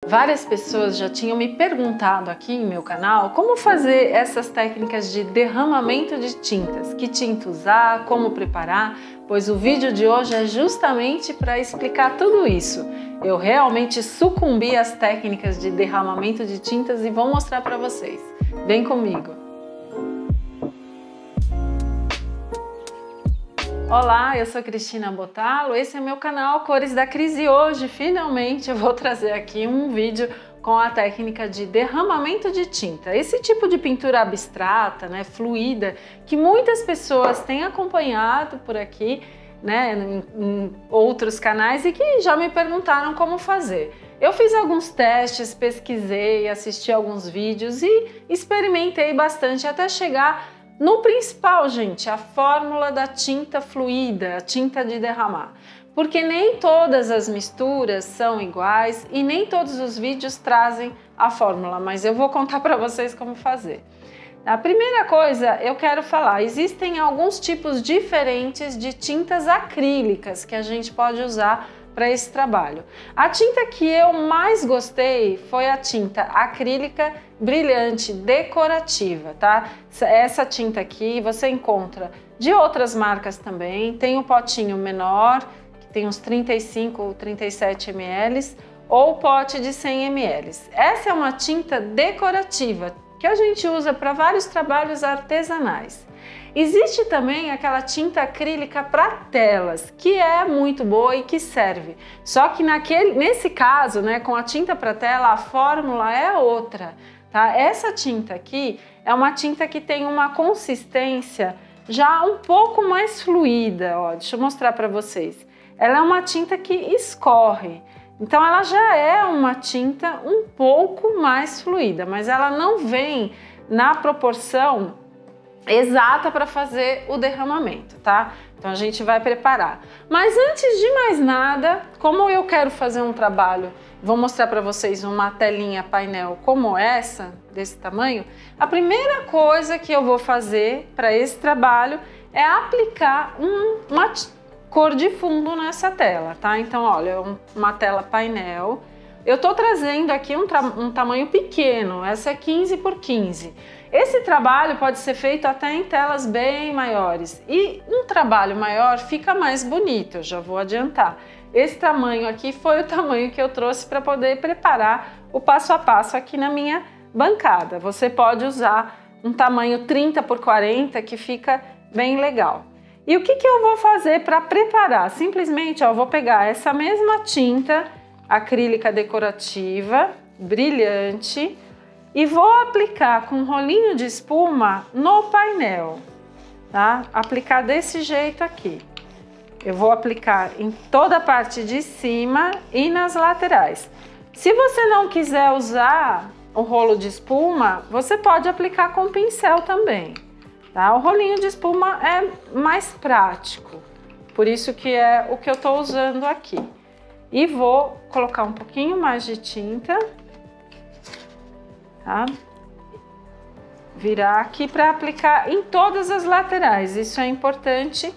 Várias pessoas já tinham me perguntado aqui em meu canal como fazer essas técnicas de derramamento de tintas, que tinta usar, como preparar, pois o vídeo de hoje é justamente para explicar tudo isso. Eu realmente sucumbi às técnicas de derramamento de tintas e vou mostrar para vocês. Vem comigo! Olá, eu sou Cristina Botalo, esse é meu canal Cores da Cris e hoje, finalmente, eu vou trazer aqui um vídeo com a técnica de derramamento de tinta. Esse tipo de pintura abstrata, né, fluida, que muitas pessoas têm acompanhado por aqui, né, em outros canais e que já me perguntaram como fazer. Eu fiz alguns testes, pesquisei, assisti alguns vídeos e experimentei bastante até chegar no principal, gente, a fórmula da tinta fluida, a tinta de derramar. Porque nem todas as misturas são iguais e nem todos os vídeos trazem a fórmula, mas eu vou contar para vocês como fazer. A primeira coisa eu quero falar, existem alguns tipos diferentes de tintas acrílicas que a gente pode usar para esse trabalho. A tinta que eu mais gostei foi a tinta acrílica brilhante decorativa, tá? Essa tinta aqui você encontra de outras marcas também, tem um potinho menor, que tem uns 35 ou 37 ml, ou pote de 100 ml. Essa é uma tinta decorativa que a gente usa para vários trabalhos artesanais. Existe também aquela tinta acrílica para telas, que é muito boa e que serve. Só que nesse caso, né, com a tinta para tela, a fórmula é outra, tá? Essa tinta aqui é uma tinta que tem uma consistência já um pouco mais fluida, ó. Deixa eu mostrar para vocês. Ela é uma tinta que escorre. Então ela já é uma tinta um pouco mais fluida, mas ela não vem na proporção exata para fazer o derramamento, tá? Então a gente vai preparar. Mas antes de mais nada, como eu quero fazer um trabalho, vou mostrar para vocês uma telinha painel como essa, desse tamanho, a primeira coisa que eu vou fazer para esse trabalho é aplicar uma cor de fundo nessa tela, tá? Então, olha, uma tela painel. Eu tô trazendo aqui um tamanho pequeno, essa é 15 por 15. Esse trabalho pode ser feito até em telas bem maiores e um trabalho maior fica mais bonito, eu já vou adiantar. Esse tamanho aqui foi o tamanho que eu trouxe para poder preparar o passo a passo aqui na minha bancada. Você pode usar um tamanho 30 por 40 que fica bem legal. E o que eu vou fazer para preparar? Simplesmente, ó, eu vou pegar essa mesma tinta acrílica decorativa, brilhante, e vou aplicar com um rolinho de espuma no painel, tá? Aplicar desse jeito aqui. Eu vou aplicar em toda a parte de cima e nas laterais. Se você não quiser usar o rolo de espuma, você pode aplicar com pincel também, tá? O rolinho de espuma é mais prático, por isso que é o que eu tô usando aqui. E vou colocar um pouquinho mais de tinta, tá? Virar aqui para aplicar em todas as laterais. Isso é importante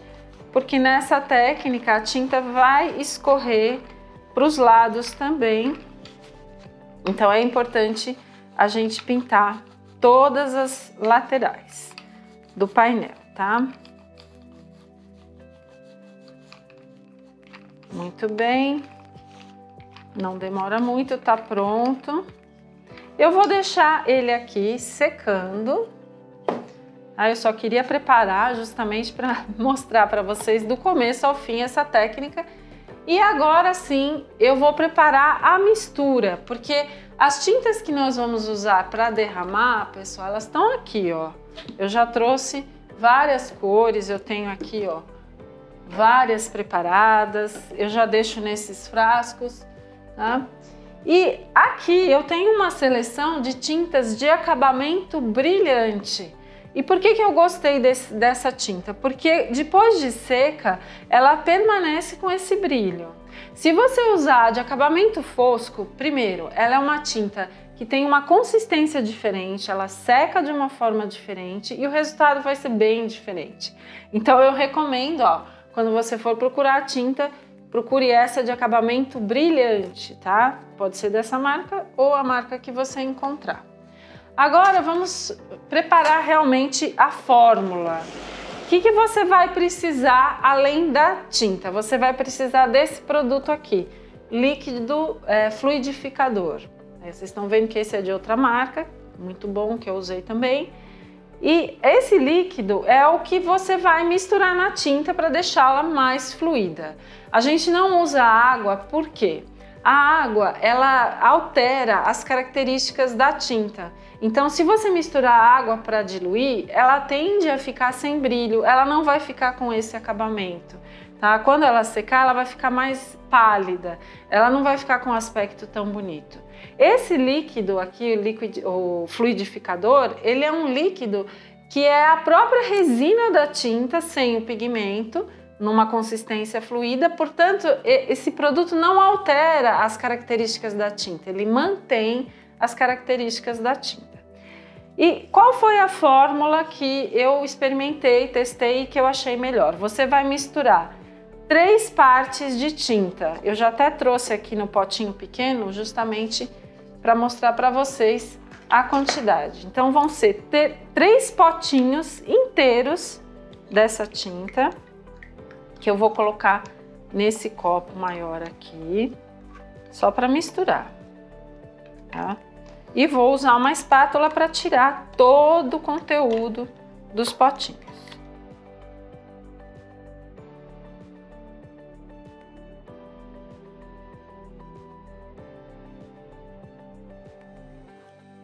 porque nessa técnica a tinta vai escorrer para os lados também. Então é importante a gente pintar todas as laterais do painel, tá? Muito bem. Não demora muito, tá pronto. Eu vou deixar ele aqui secando. Eu só queria preparar justamente para mostrar para vocês do começo ao fim essa técnica. E agora sim eu vou preparar a mistura, porque as tintas que nós vamos usar para derramar, pessoal, elas estão aqui, ó. Eu já trouxe várias cores, eu tenho aqui, ó, várias preparadas. Eu já deixo nesses frascos, tá? E aqui eu tenho uma seleção de tintas de acabamento brilhante. E por que eu gostei dessa tinta? Porque depois de seca, ela permanece com esse brilho. Se você usar de acabamento fosco, primeiro, ela é uma tinta que tem uma consistência diferente, ela seca de uma forma diferente e o resultado vai ser bem diferente. Então eu recomendo, ó, quando você for procurar tinta, procure essa de acabamento brilhante, tá? Pode ser dessa marca ou a marca que você encontrar. Agora vamos preparar realmente a fórmula. O que você vai precisar além da tinta? Você vai precisar desse produto aqui, líquido fluidificador. Aí vocês estão vendo que esse é de outra marca, muito bom, que eu usei também. E esse líquido é o que você vai misturar na tinta para deixá-la mais fluida. A gente não usa água, por quê? A água, ela altera as características da tinta. Então, se você misturar água para diluir, ela tende a ficar sem brilho, ela não vai ficar com esse acabamento, tá? Quando ela secar, ela vai ficar mais pálida, ela não vai ficar com um aspecto tão bonito. Esse líquido aqui, o fluidificador, ele é um líquido que é a própria resina da tinta sem o pigmento, numa consistência fluida, portanto, esse produto não altera as características da tinta, ele mantém as características da tinta. E qual foi a fórmula que eu experimentei, testei e que eu achei melhor? Você vai misturar 3 partes de tinta. Eu já até trouxe aqui no potinho pequeno, justamente para mostrar para vocês a quantidade. Então vão ser 3 potinhos inteiros dessa tinta, que eu vou colocar nesse copo maior aqui, só para misturar, tá? E vou usar uma espátula para tirar todo o conteúdo dos potinhos.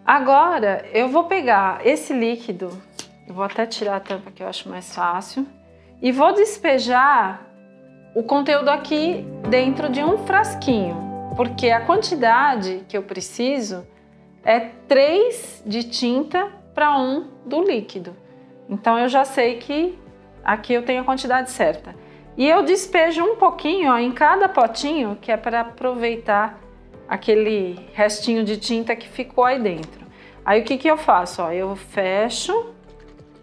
Agora eu vou pegar esse líquido, eu vou até tirar a tampa que eu acho mais fácil, e vou despejar o conteúdo aqui dentro de um frasquinho, porque a quantidade que eu preciso é 3 de tinta para 1 do líquido. Então eu já sei que aqui eu tenho a quantidade certa. E eu despejo um pouquinho, ó, em cada potinho, que é para aproveitar aquele restinho de tinta que ficou aí dentro. Aí o que eu faço? Ó, eu fecho,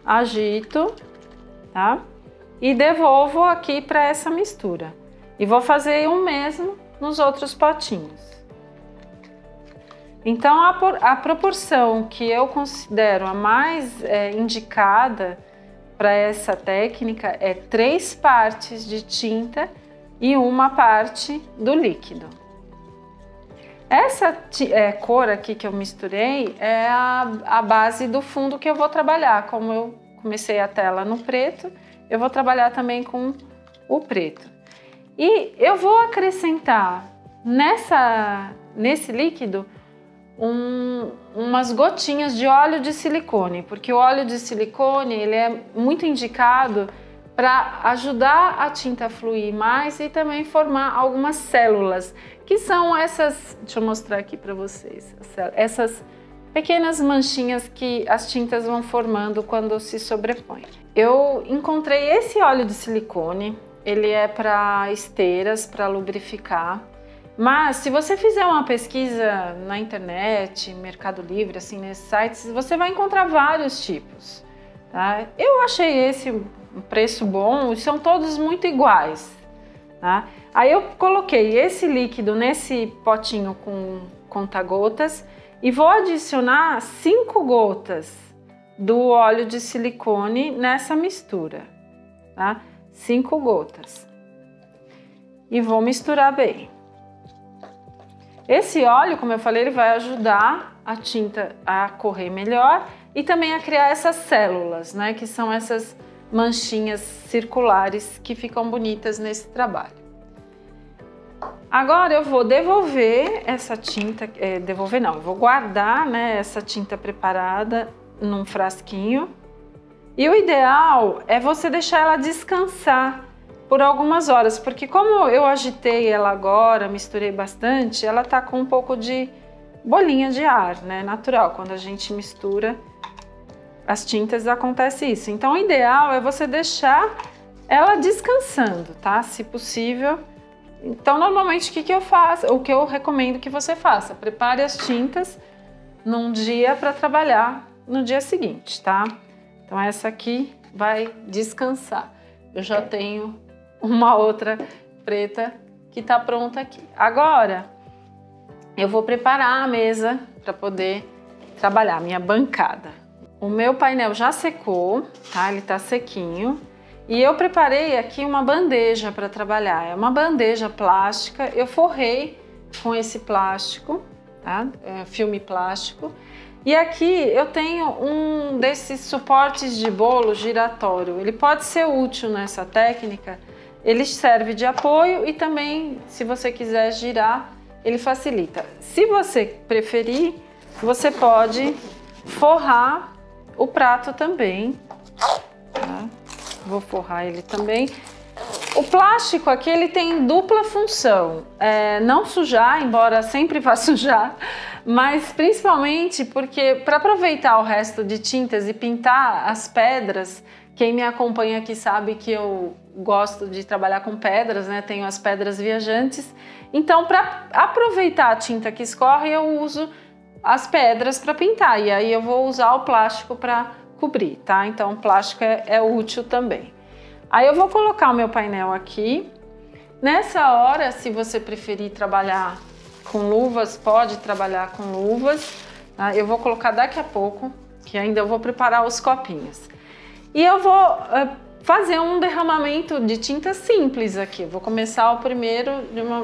agito, tá? E devolvo aqui para essa mistura. E vou fazer o mesmo nos outros potinhos. Então a proporção que eu considero a mais indicada para essa técnica é 3 partes de tinta e 1 parte do líquido. Essa cor aqui que eu misturei é a base do fundo que eu vou trabalhar. Como eu comecei a tela no preto, eu vou trabalhar também com o preto. E eu vou acrescentar nesse líquido umas gotinhas de óleo de silicone, porque o óleo de silicone ele é muito indicado para ajudar a tinta a fluir mais e também formar algumas células, que são essas, deixa eu mostrar aqui para vocês, essas pequenas manchinhas que as tintas vão formando quando se sobrepõem. Eu encontrei esse óleo de silicone, ele é para esteiras, para lubrificar. Mas se você fizer uma pesquisa na internet, Mercado Livre, assim, nesses sites, você vai encontrar vários tipos, tá? Eu achei esse um preço bom e são todos muito iguais, tá? Aí eu coloquei esse líquido nesse potinho com conta-gotas e vou adicionar 5 gotas do óleo de silicone nessa mistura, tá? 5 gotas. E vou misturar bem. Esse óleo, como eu falei, ele vai ajudar a tinta a correr melhor e também a criar essas células, né? Que são essas manchinhas circulares que ficam bonitas nesse trabalho. Agora eu vou devolver essa tinta, eu vou guardar, né, essa tinta preparada num frasquinho. E o ideal é você deixar ela descansar por algumas horas, porque como eu agitei ela agora, misturei bastante, ela tá com um pouco de bolinha de ar, né? Natural, quando a gente mistura as tintas acontece isso. Então o ideal é você deixar ela descansando, tá? Se possível. Então normalmente o que eu faço, o que eu recomendo que você faça, prepare as tintas num dia para trabalhar no dia seguinte, tá? Então essa aqui vai descansar. Eu já tenho uma outra preta que tá pronta aqui. Agora, eu vou preparar a mesa para poder trabalhar, minha bancada. O meu painel já secou, tá? Ele tá sequinho. E eu preparei aqui uma bandeja para trabalhar. É uma bandeja plástica, eu forrei com esse plástico, tá? Filme plástico. E aqui eu tenho um desses suportes de bolo giratório. Ele pode ser útil nessa técnica. Ele serve de apoio e também, se você quiser girar, ele facilita. Se você preferir, você pode forrar o prato também, tá? Vou forrar ele também. O plástico aqui, ele tem dupla função. Não sujar, embora sempre vá sujar, mas principalmente porque para aproveitar o resto de tintas e pintar as pedras, quem me acompanha aqui sabe que eu gosto de trabalhar com pedras, né? Tenho as pedras viajantes. Então, para aproveitar a tinta que escorre, eu uso as pedras para pintar. E aí eu vou usar o plástico para cobrir, tá? Então, o plástico é útil também. Aí eu vou colocar o meu painel aqui. Nessa hora, se você preferir trabalhar com luvas, pode trabalhar com luvas. Tá? Eu vou colocar daqui a pouco, que ainda eu vou preparar os copinhos. E eu vou fazer um derramamento de tinta simples aqui. Eu vou começar o primeiro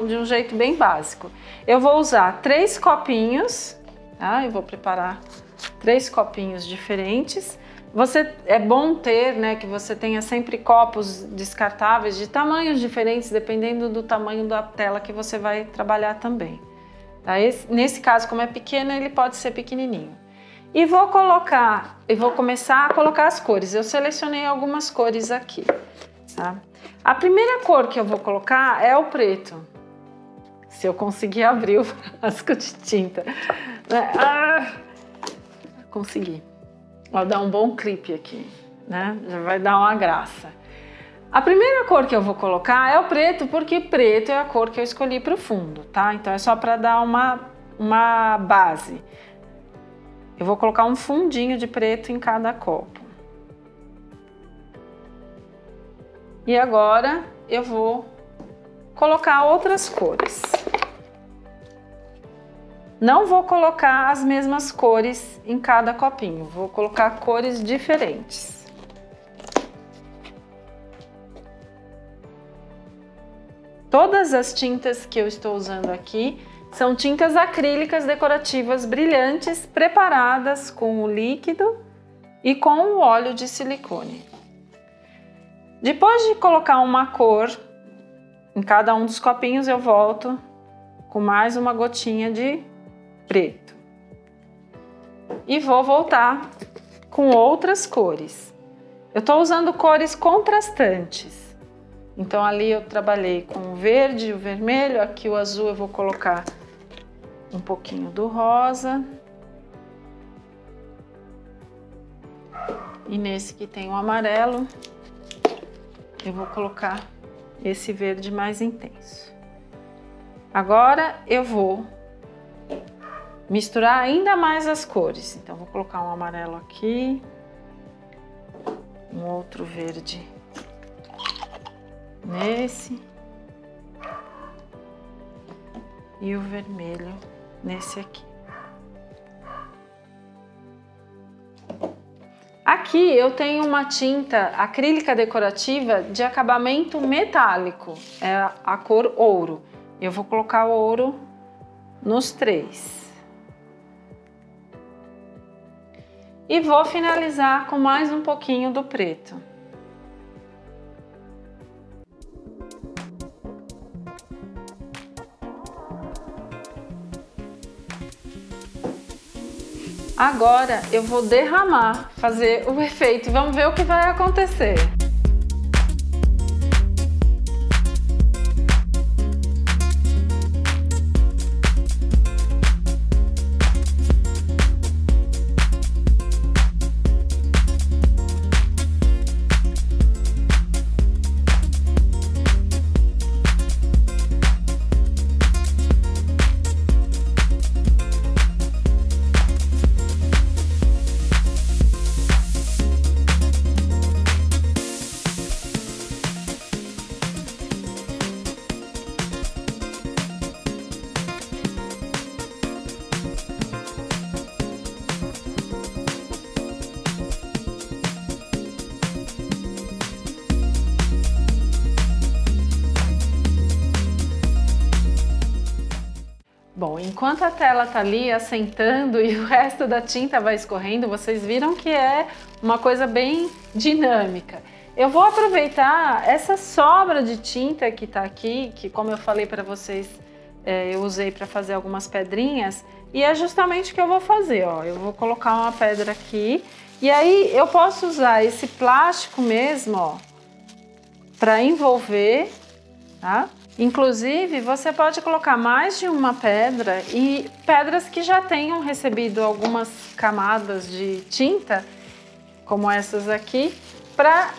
de um jeito bem básico. Eu vou usar 3 copinhos, tá? Eu vou preparar 3 copinhos diferentes. É bom ter, né, que você tenha sempre copos descartáveis de tamanhos diferentes, dependendo do tamanho da tela que você vai trabalhar também. Tá? Nesse caso, como é pequeno, ele pode ser pequenininho. E vou começar a colocar as cores. Eu selecionei algumas cores aqui, tá? A primeira cor que eu vou colocar é o preto. Se eu conseguir abrir o frasco de tinta. Consegui. Vou dar um bom clipe aqui, né? Já vai dar uma graça. A primeira cor que eu vou colocar é o preto, porque preto é a cor que eu escolhi para o fundo, tá? Então é só para dar uma base. Eu vou colocar um fundinho de preto em cada copo. E agora eu vou colocar outras cores. Não vou colocar as mesmas cores em cada copinho, vou colocar cores diferentes. Todas as tintas que eu estou usando aqui são tintas acrílicas decorativas brilhantes, preparadas com o líquido e com o óleo de silicone. Depois de colocar uma cor em cada um dos copinhos, eu volto com mais uma gotinha de preto. E vou voltar com outras cores. Eu estou usando cores contrastantes. Então ali eu trabalhei com o verde e o vermelho, aqui o azul eu vou colocar um pouquinho do rosa. E nesse que tem o amarelo, eu vou colocar esse verde mais intenso. Agora eu vou misturar ainda mais as cores. Então vou colocar um amarelo aqui, um outro verde nesse e o vermelho nesse aqui. Aqui eu tenho uma tinta acrílica decorativa de acabamento metálico, é a cor ouro. Eu vou colocar o ouro nos 3. E vou finalizar com mais um pouquinho do preto. Agora eu vou derramar, fazer o efeito. Vamos ver o que vai acontecer. enquanto a tela tá ali assentando e o resto da tinta vai escorrendo, vocês viram que é uma coisa bem dinâmica. Eu vou aproveitar essa sobra de tinta que tá aqui, que como eu falei para vocês, eu usei para fazer algumas pedrinhas, e é justamente o que eu vou fazer, ó. Eu vou colocar uma pedra aqui, e aí eu posso usar esse plástico mesmo, ó, para envolver, tá? Inclusive, você pode colocar mais de uma pedra e pedras que já tenham recebido algumas camadas de tinta, como essas aqui, para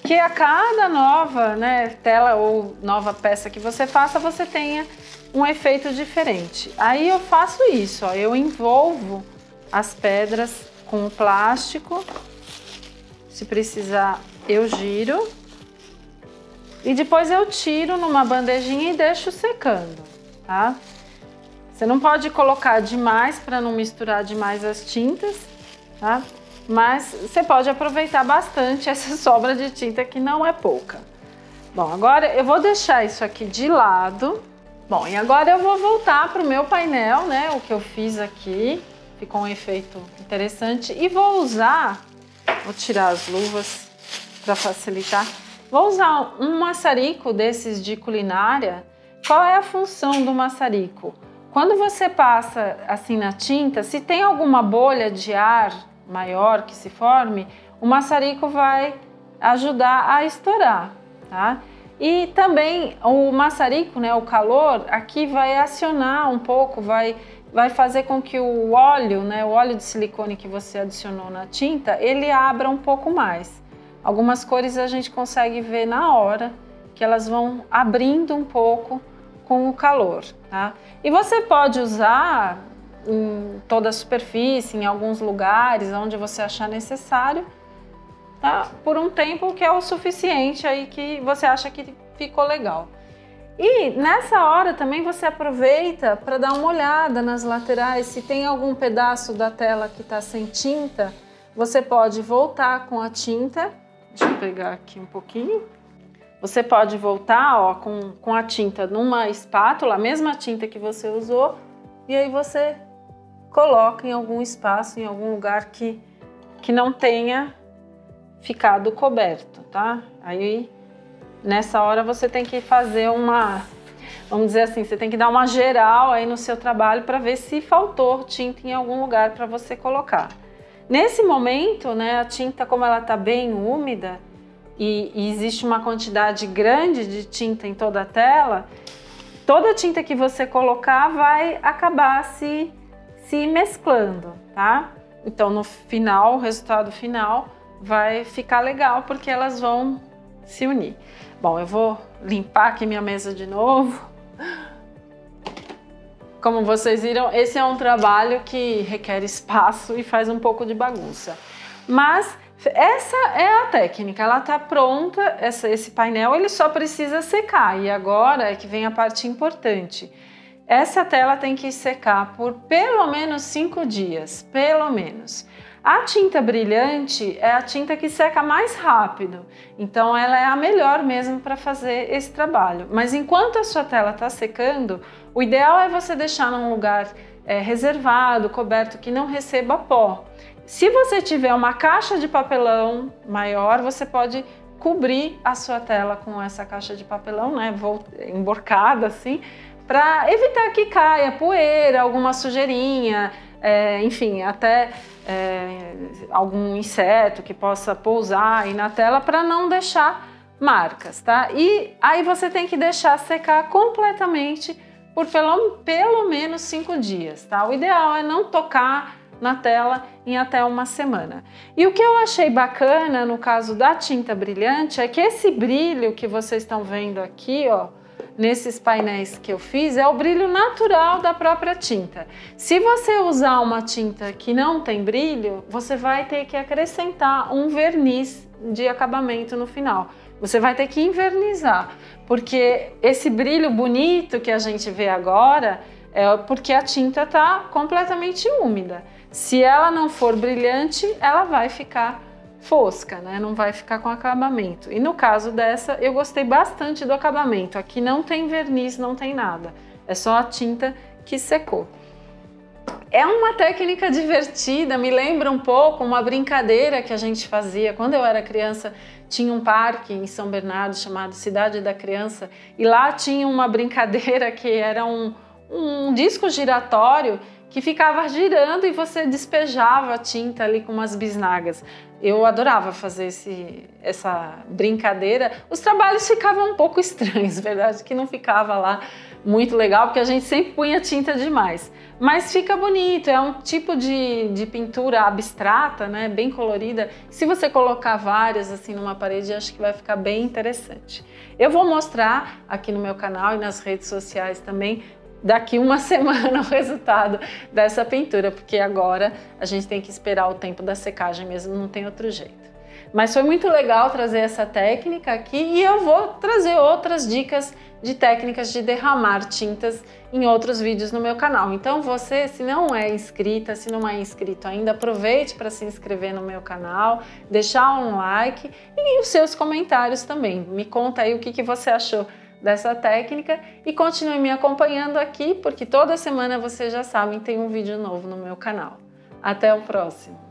que a cada nova, né, tela ou nova peça que você faça, você tenha um efeito diferente. Aí eu faço isso, ó, eu envolvo as pedras com o plástico, se precisar eu giro, e depois eu tiro numa bandejinha e deixo secando, tá? Você não pode colocar demais para não misturar demais as tintas, tá? Mas você pode aproveitar bastante essa sobra de tinta, que não é pouca. Bom, agora eu vou deixar isso aqui de lado. Bom, e agora eu vou voltar para o meu painel, né? O que eu fiz aqui, ficou um efeito interessante. E vou usar, vou tirar as luvas para facilitar. Vou usar um maçarico desses de culinária. Qual é a função do maçarico? Quando você passa assim na tinta, se tem alguma bolha de ar maior que se forme, o maçarico vai ajudar a estourar, tá? E também o maçarico, né, o calor, aqui vai acionar um pouco, vai fazer com que o óleo, né, o óleo de silicone que você adicionou na tinta, ele abra um pouco mais. Algumas cores a gente consegue ver na hora que elas vão abrindo um pouco com o calor, tá? E você pode usar em toda a superfície, em alguns lugares, onde você achar necessário, tá? Por um tempo que é o suficiente aí que você acha que ficou legal. E nessa hora também você aproveita para dar uma olhada nas laterais, se tem algum pedaço da tela que está sem tinta, você pode voltar com a tinta. Deixa eu pegar aqui um pouquinho. Você pode voltar, ó, com a tinta numa espátula, a mesma tinta que você usou, e aí você coloca em algum espaço, em algum lugar que não tenha ficado coberto, tá? Aí, nessa hora você tem que fazer uma, vamos dizer assim, você tem que dar uma geral aí no seu trabalho para ver se faltou tinta em algum lugar para você colocar. Nesse momento, né, a tinta, como ela tá bem úmida e existe uma quantidade grande de tinta em toda a tela, toda a tinta que você colocar vai acabar se mesclando, tá? Então no final, o resultado final vai ficar legal porque elas vão se unir. Bom, eu vou limpar aqui minha mesa de novo. Como vocês viram, esse é um trabalho que requer espaço e faz um pouco de bagunça. Mas essa é a técnica, ela tá pronta, esse painel ele só precisa secar. E agora é que vem a parte importante. Essa tela tem que secar por pelo menos 5 dias, pelo menos. A tinta brilhante é a tinta que seca mais rápido, então ela é a melhor mesmo para fazer esse trabalho. Mas enquanto a sua tela está secando, o ideal é você deixar num lugar reservado, coberto, que não receba pó. Se você tiver uma caixa de papelão maior, você pode cobrir a sua tela com essa caixa de papelão, né, emborcada assim, para evitar que caia poeira, alguma sujeirinha, enfim, até algum inseto que possa pousar aí na tela, para não deixar marcas, tá? E aí você tem que deixar secar completamente por pelo menos 5 dias, tá? O ideal é não tocar na tela em até uma semana. E o que eu achei bacana no caso da tinta brilhante é que esse brilho que vocês estão vendo aqui, ó, nesses painéis que eu fiz, é o brilho natural da própria tinta. Se você usar uma tinta que não tem brilho, você vai ter que acrescentar um verniz de acabamento no final. Você vai ter que invernizar, porque esse brilho bonito que a gente vê agora é porque a tinta está completamente úmida. Se ela não for brilhante, ela vai ficar fosca, né? Não vai ficar com acabamento. E no caso dessa, eu gostei bastante do acabamento. Aqui não tem verniz, não tem nada. É só a tinta que secou. É uma técnica divertida, me lembra um pouco uma brincadeira que a gente fazia. Quando eu era criança, tinha um parque em São Bernardo chamado Cidade da Criança, e lá tinha uma brincadeira que era um disco giratório que ficava girando e você despejava a tinta ali com umas bisnagas. Eu adorava fazer essa brincadeira. Os trabalhos ficavam um pouco estranhos, verdade que não ficava lá muito legal, porque a gente sempre punha tinta demais. Mas fica bonito, é um tipo de pintura abstrata, né, bem colorida. Se você colocar várias assim numa parede, acho que vai ficar bem interessante. Eu vou mostrar aqui no meu canal e nas redes sociais também daqui uma semana o resultado dessa pintura, porque agora a gente tem que esperar o tempo da secagem mesmo, não tem outro jeito. Mas foi muito legal trazer essa técnica aqui e eu vou trazer outras dicas de técnicas de derramar tintas em outros vídeos no meu canal. Então você, se não é inscrita, se não é inscrito ainda, aproveite para se inscrever no meu canal, deixar um like e os seus comentários também. Me conta aí o que você achou dessa técnica e continue me acompanhando aqui, porque toda semana, vocês já sabem, tem um vídeo novo no meu canal. Até o próximo!